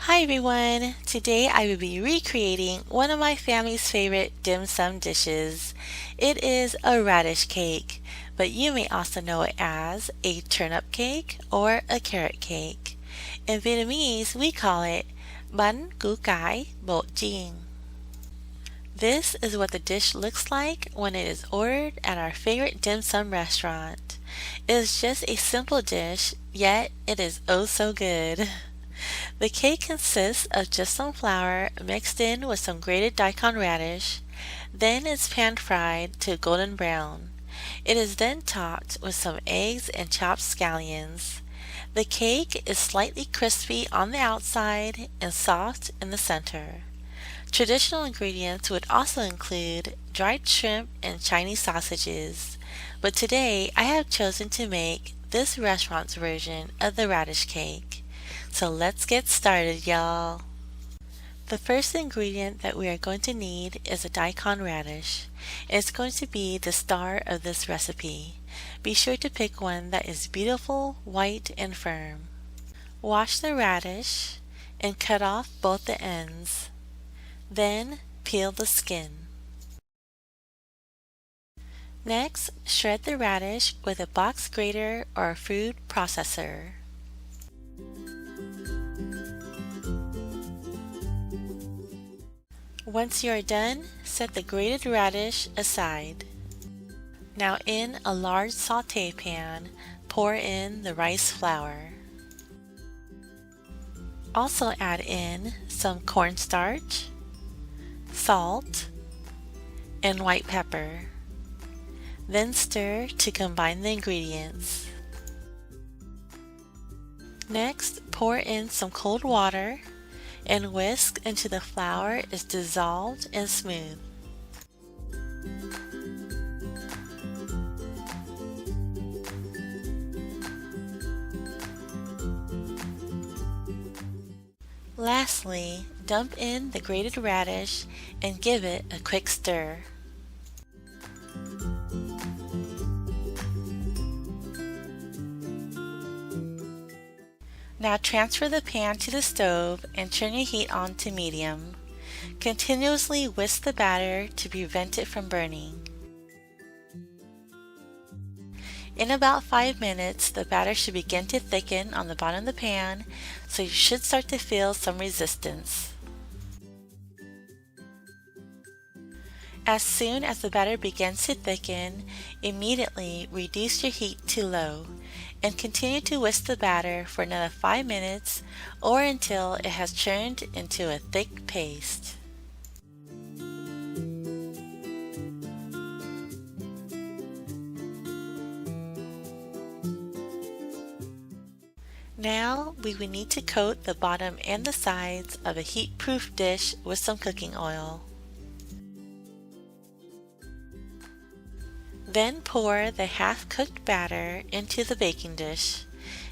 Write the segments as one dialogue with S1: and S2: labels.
S1: Hi everyone! Today I will be recreating one of my family's favorite dim sum dishes. It is a radish cake, but you may also know it as a turnip cake or a carrot cake. In Vietnamese, we call it Bánh Củ Cải Chiên. This is what the dish looks like when it is ordered at our favorite dim sum restaurant. It is just a simple dish, yet it is oh so good. The cake consists of just some flour mixed in with some grated daikon radish, then it's pan fried to golden brown. It is then topped with some eggs and chopped scallions. The cake is slightly crispy on the outside and soft in the center. Traditional ingredients would also include dried shrimp and Chinese sausages, but today I have chosen to make this restaurant's version of the radish cake. So let's get started, y'all. The first ingredient that we are going to need is a daikon radish. It's going to be the star of this recipe. Be sure to pick one that is beautiful, white, and firm. Wash the radish and cut off both the ends. Then peel the skin. Next, shred the radish with a box grater or a food processor. Once you are done, set the grated radish aside. Now in a large sauté pan, pour in the rice flour. Also add in some cornstarch, salt, and white pepper. Then stir to combine the ingredients. Next, pour in some cold water and whisk until the flour is dissolved and smooth. Lastly, dump in the grated radish and give it a quick stir. Now transfer the pan to the stove and turn your heat on to medium. Continuously whisk the batter to prevent it from burning. In about 5 minutes, the batter should begin to thicken on the bottom of the pan, so you should start to feel some resistance. As soon as the batter begins to thicken, immediately reduce your heat to low and continue to whisk the batter for another 5 minutes or until it has churned into a thick paste. Now we will need to coat the bottom and the sides of a heat-proof dish with some cooking oil. Then pour the half-cooked batter into the baking dish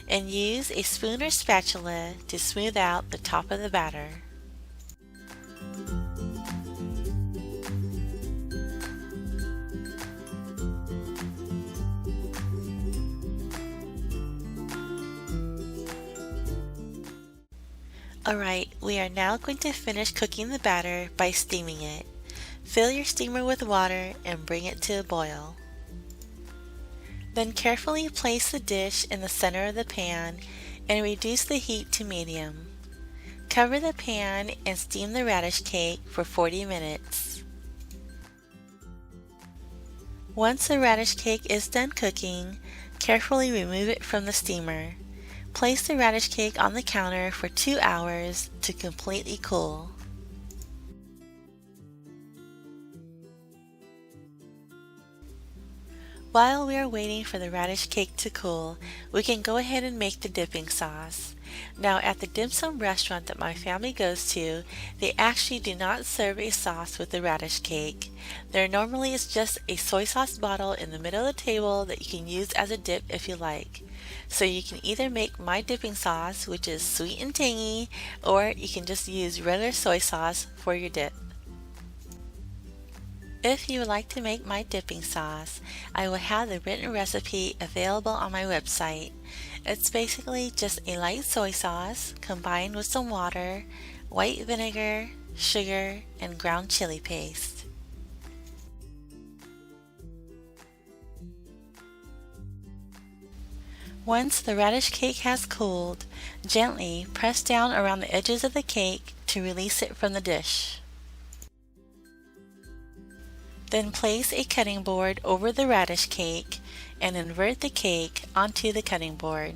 S1: and use a spoon or spatula to smooth out the top of the batter. Alright, we are now going to finish cooking the batter by steaming it. Fill your steamer with water and bring it to a boil. Then carefully place the dish in the center of the pan and reduce the heat to medium. Cover the pan and steam the radish cake for 40 minutes. Once the radish cake is done cooking, carefully remove it from the steamer. Place the radish cake on the counter for 2 hours to completely cool. While we are waiting for the radish cake to cool, we can go ahead and make the dipping sauce. Now at the dim sum restaurant that my family goes to, they actually do not serve a sauce with the radish cake. There normally is just a soy sauce bottle in the middle of the table that you can use as a dip if you like. So you can either make my dipping sauce, which is sweet and tangy, or you can just use regular soy sauce for your dip. If you would like to make my dipping sauce, I will have the written recipe available on my website. It's basically just a light soy sauce combined with some water, white vinegar, sugar, and ground chili paste. Once the radish cake has cooled, gently press down around the edges of the cake to release it from the dish. Then place a cutting board over the radish cake and invert the cake onto the cutting board.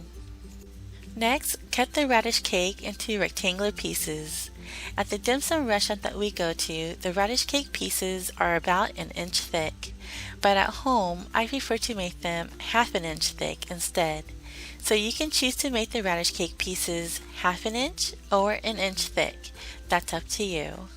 S1: Next, cut the radish cake into rectangular pieces. At the dim sum restaurant that we go to, the radish cake pieces are about an inch thick, but at home I prefer to make them half an inch thick instead. So you can choose to make the radish cake pieces half an inch or an inch thick. That's up to you.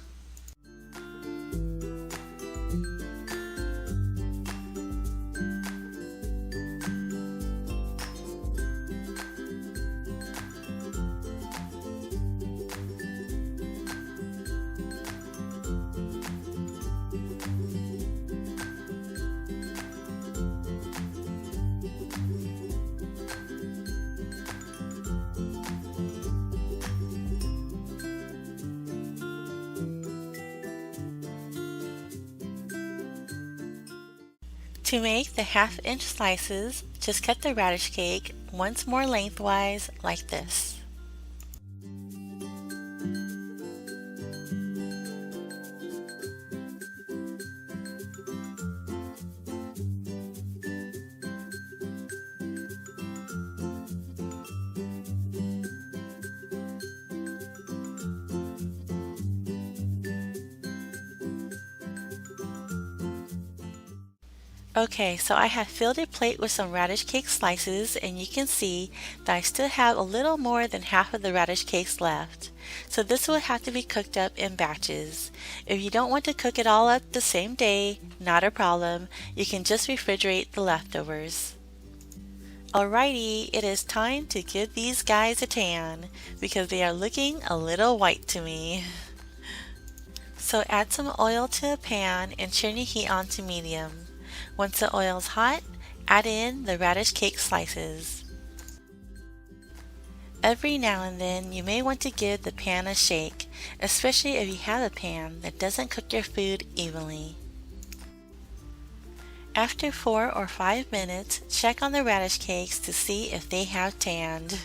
S1: To make the half-inch slices, just cut the radish cake once more lengthwise like this. Okay, so I have filled a plate with some radish cake slices, and you can see that I still have a little more than half of the radish cakes left. So this will have to be cooked up in batches. If you don't want to cook it all up the same day, not a problem. You can just refrigerate the leftovers. Alrighty, it is time to give these guys a tan because they are looking a little white to me. So add some oil to a pan and turn your heat on to medium. Once the oil is hot, add in the radish cake slices. Every now and then you may want to give the pan a shake, especially if you have a pan that doesn't cook your food evenly. After 4 or 5 minutes, check on the radish cakes to see if they have tanned.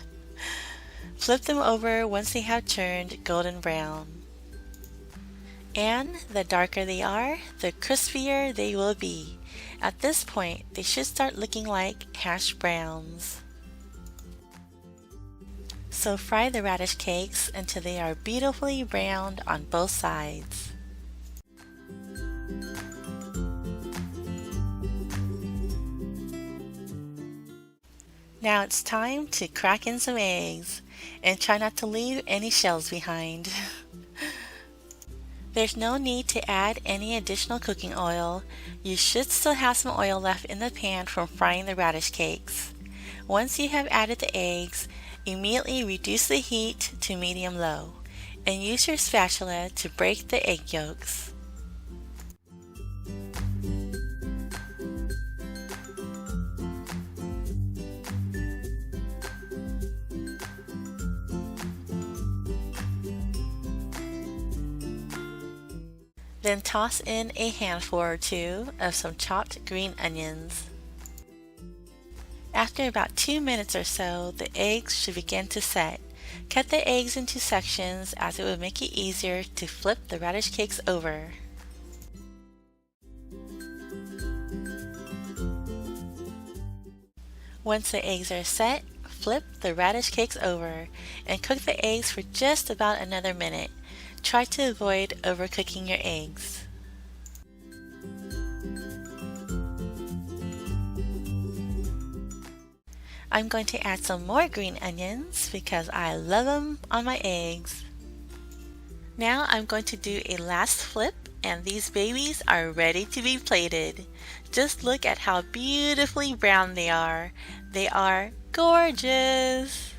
S1: Flip them over once they have turned golden brown. And the darker they are, the crispier they will be. At this point, they should start looking like hash browns. So fry the radish cakes until they are beautifully browned on both sides. Now it's time to crack in some eggs and try not to leave any shells behind. There's no need to add any additional cooking oil. You should still have some oil left in the pan from frying the radish cakes. Once you have added the eggs, immediately reduce the heat to medium-low and use your spatula to break the egg yolks. Then toss in a handful or two of some chopped green onions. After about 2 minutes or so, the eggs should begin to set. Cut the eggs into sections as it would make it easier to flip the radish cakes over. Once the eggs are set, flip the radish cakes over and cook the eggs for just about another minute. Try to avoid overcooking your eggs. I'm going to add some more green onions because I love them on my eggs. Now I'm going to do a last flip and these babies are ready to be plated. Just look at how beautifully brown they are. They are gorgeous!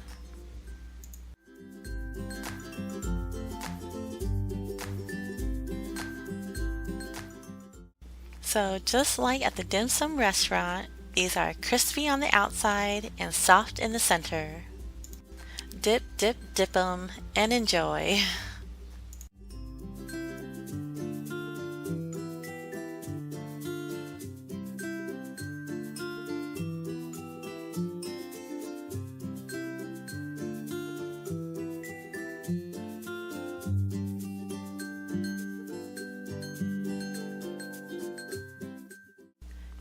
S1: So just like at the dim sum restaurant, These are crispy on the outside and soft in the center. Dip, dip, dip 'em and enjoy.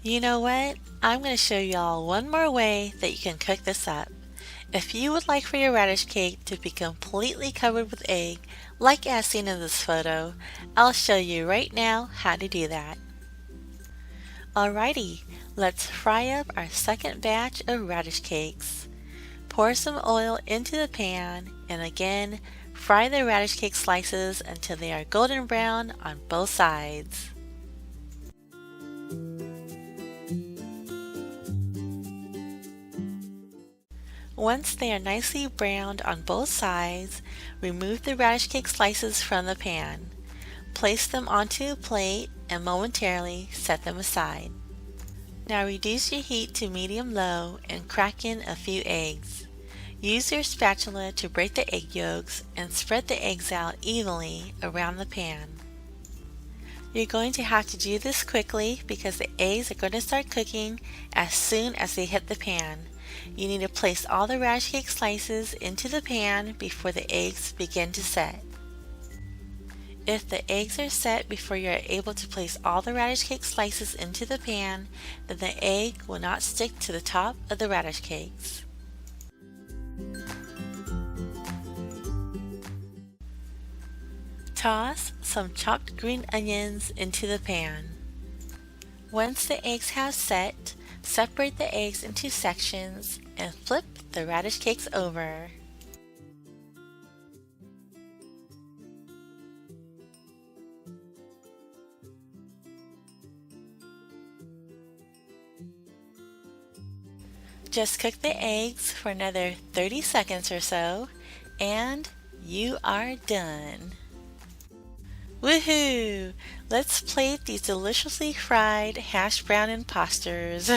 S1: You know what? I'm going to show y'all one more way that you can cook this up. If you would like for your radish cake to be completely covered with egg, like as seen in this photo, I'll show you right now how to do that. Alrighty, let's fry up our second batch of radish cakes. Pour some oil into the pan and again, fry the radish cake slices until they are golden brown on both sides. Once they are nicely browned on both sides, remove the radish cake slices from the pan. Place them onto a plate and momentarily set them aside. Now reduce your heat to medium-low and crack in a few eggs. Use your spatula to break the egg yolks and spread the eggs out evenly around the pan. You're going to have to do this quickly because the eggs are going to start cooking as soon as they hit the pan. You need to place all the radish cake slices into the pan before the eggs begin to set. If the eggs are set before you are able to place all the radish cake slices into the pan, then the egg will not stick to the top of the radish cakes. Toss some chopped green onions into the pan. Once the eggs have set, separate the eggs into sections and flip the radish cakes over. Just cook the eggs for another 30 seconds or so, and you are done. Woohoo! Let's plate these deliciously fried hash brown imposters.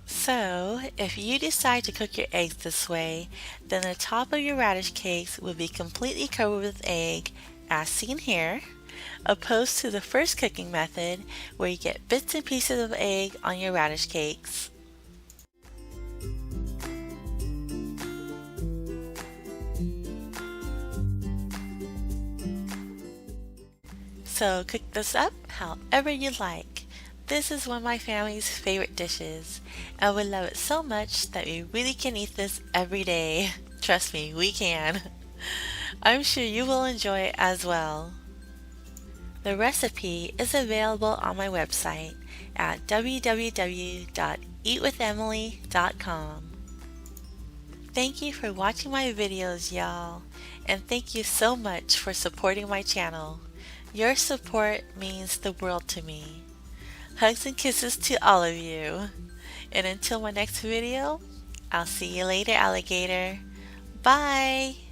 S1: So, if you decide to cook your eggs this way, then the top of your radish cakes will be completely covered with egg, as seen here, opposed to the first cooking method where you get bits and pieces of egg on your radish cakes. So cook this up however you like. This is one of my family's favorite dishes, and we love it so much that we really can eat this every day. Trust me, we can. I'm sure you will enjoy it as well. The recipe is available on my website at www.eatwithemily.com. Thank you for watching my videos, y'all, and thank you so much for supporting my channel. Your support means the world to me. Hugs and kisses to all of you. And until my next video, I'll see you later, alligator. Bye!